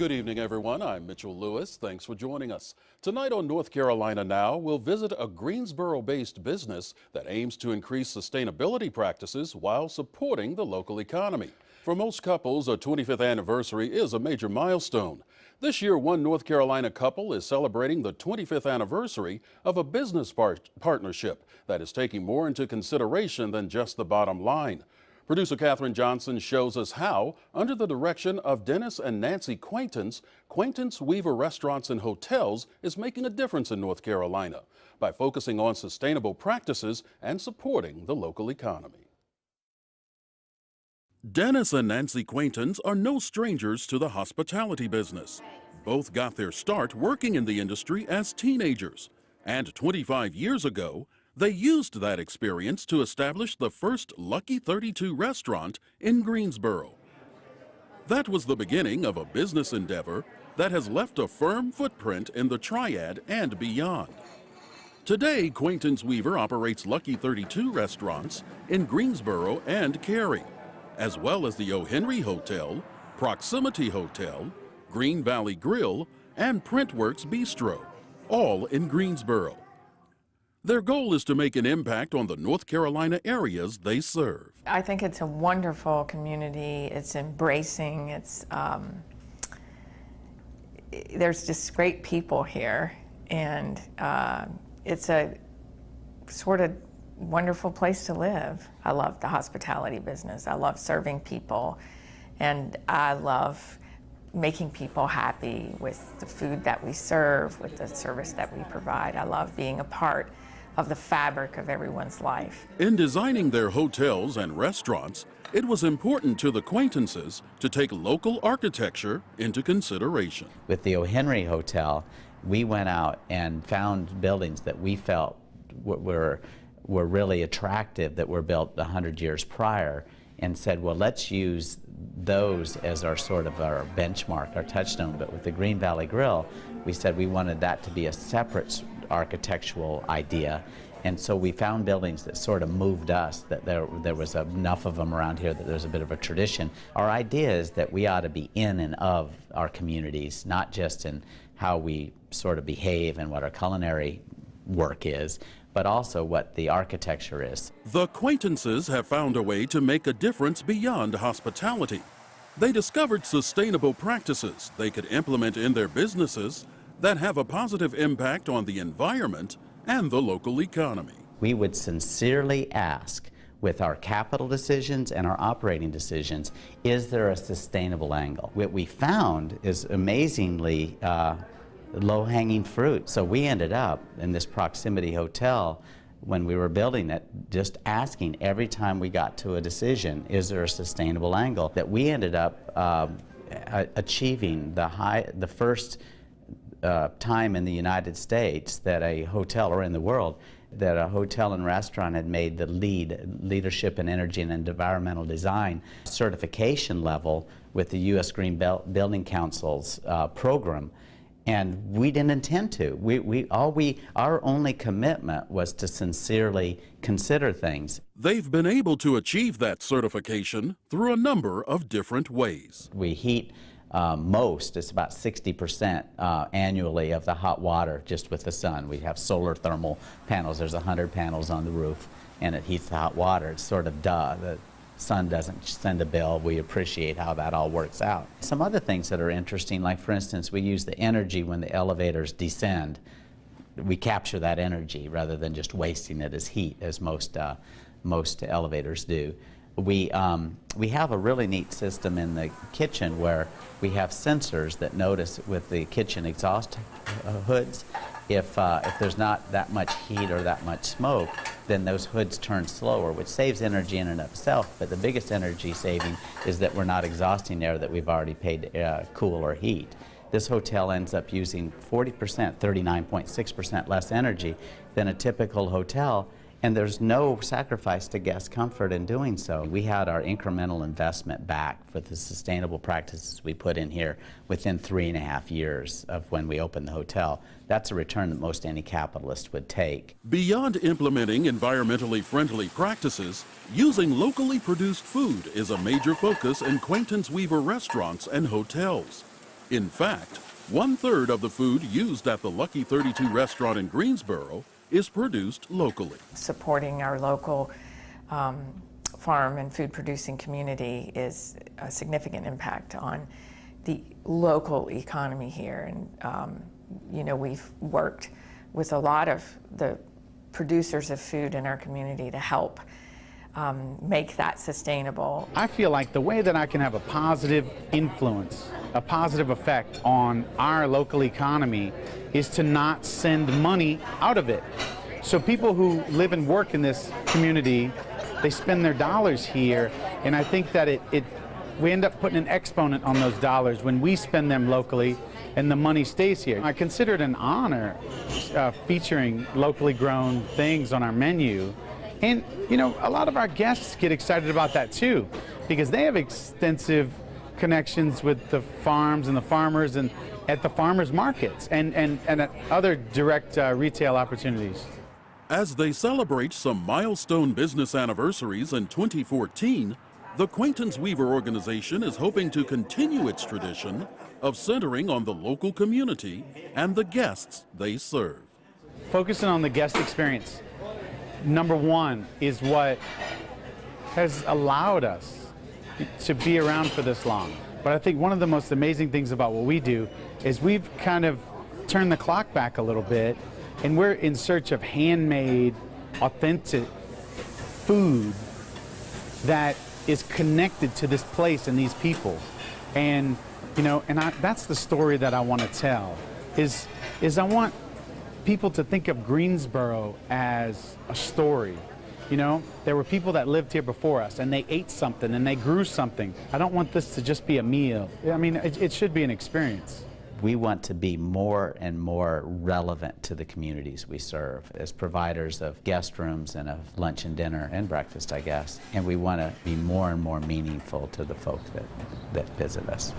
Good evening, everyone. I'm Mitchell Lewis. Thanks for joining us. Tonight on North Carolina Now, we'll visit a Greensboro-based business that aims to increase sustainability practices while supporting the local economy. For most couples, a 25th anniversary is a major milestone. This year, one North Carolina couple is celebrating the 25th anniversary of a business partnership that is taking more into consideration than just the bottom line. Producer Katherine Johnson shows us how, under the direction of Dennis and Nancy Quaintance-Weaver Restaurants and Hotels is making a difference in North Carolina by focusing on sustainable practices and supporting the local economy. Dennis and Nancy Quaintance are no strangers to the hospitality business. Both got their start working in the industry as teenagers, and 25 years ago, they used that experience to establish the first Lucky 32 restaurant in Greensboro. That was the beginning of a business endeavor that has left a firm footprint in the Triad and beyond. Today, Quaintance-Weaver operates Lucky 32 restaurants in Greensboro and Cary, as well as the O.Henry Hotel, Proximity Hotel, Green Valley Grill, and Works Bistro, all in Greensboro. Their goal is to make an impact on the North Carolina areas they serve. I think it's a wonderful community. It's embracing. There's just great people here, and it's a sort of wonderful place to live. I love the hospitality business. I love serving people, and I love making people happy with the food that we serve, with the service that we provide. I love being a part of the fabric of everyone's life. In designing their hotels and restaurants, it was important to the Quaintances to take local architecture into consideration. With the O.Henry Hotel, we went out and found buildings that we felt were really attractive, that were built 100 years prior, and said, well, let's use those as our sort of our benchmark, our touchstone. But with the Green Valley Grill, we said we wanted that to be a separate architectural idea, and so we found buildings that sort of moved us, that there was enough of them around here that there's a bit of a tradition. Our idea is that we ought to be in and of our communities, not just in how we sort of behave and what our culinary work is, but also what the architecture is. The Quaintances have found a way to make a difference beyond hospitality. They discovered sustainable practices they could implement in their businesses that have a positive impact on the environment and the local economy. We would sincerely ask, with our capital decisions and our operating decisions, is there a sustainable angle? What we found is amazingly low-hanging fruit. So we ended up in this Proximity Hotel, when we were building it, just asking every time we got to a decision, is there a sustainable angle? That we ended up achieving the first time in the United States that a hotel, or in the world, that a hotel and restaurant had made the leadership in energy and environmental design certification level with the U.S. Green Building Council's program. And we didn't intend to. Our only commitment was to sincerely consider things. They've been able to achieve that certification through a number of different ways. We heat it's about 60% annually of the hot water just with the sun. We have solar thermal panels. There's 100 panels on the roof, and it heats the hot water. It's sort of duh. The sun doesn't send a bill. We appreciate how that all works out. Some other things that are interesting, like for instance, we use the energy when the elevators descend. We capture that energy rather than just wasting it as heat, as most elevators do. We have a really neat system in the kitchen where we have sensors that notice with the kitchen exhaust hoods, if there's not that much heat or that much smoke, then those hoods turn slower, which saves energy in and of itself. But the biggest energy saving is that we're not exhausting air that we've already paid to cool or heat. This hotel ends up using 40%, 39.6% less energy than a typical hotel, and there's no sacrifice to guest comfort in doing so. We had our incremental investment back for the sustainable practices we put in here within 3.5 years of when we opened the hotel. That's a return that most any capitalist would take. Beyond implementing environmentally friendly practices, using locally produced food is a major focus in Quaintance-Weaver Restaurants and Hotels. In fact, 1/3 of the food used at the Lucky 32 restaurant in Greensboro is produced locally. Supporting our local farm and food producing community is a significant impact on the local economy here. And you know, we've worked with a lot of the producers of food in our community to help make that sustainable. I feel like the way that I can have a positive influence, a positive effect on our local economy is to not send money out of it. So people who live and work in this community, they spend their dollars here, and I think that we end up putting an exponent on those dollars when we spend them locally and the money stays here. I consider it an honor featuring locally grown things on our menu. And, you know, a lot of our guests get excited about that too, because they have extensive connections with the farms and the farmers and at the farmers markets and at other direct retail opportunities. As they celebrate some milestone business anniversaries in 2014, the Quaintance-Weaver organization is hoping to continue its tradition of centering on the local community and the guests they serve. Focusing on the guest experience, number one, is what has allowed us to be around for this long. But I think one of the most amazing things about what we do is we've kind of turned the clock back a little bit, and we're in search of handmade, authentic food that is connected to this place and these people. And you know, that's the story that I want to tell, is I want people to think of Greensboro as a story. You know, there were people that lived here before us, and they ate something, and they grew something. I don't want this to just be a meal. I mean, it should be an experience. We want to be more and more relevant to the communities we serve as providers of guest rooms and of lunch and dinner and breakfast, I guess. And we want to be more and more meaningful to the folk that visit us.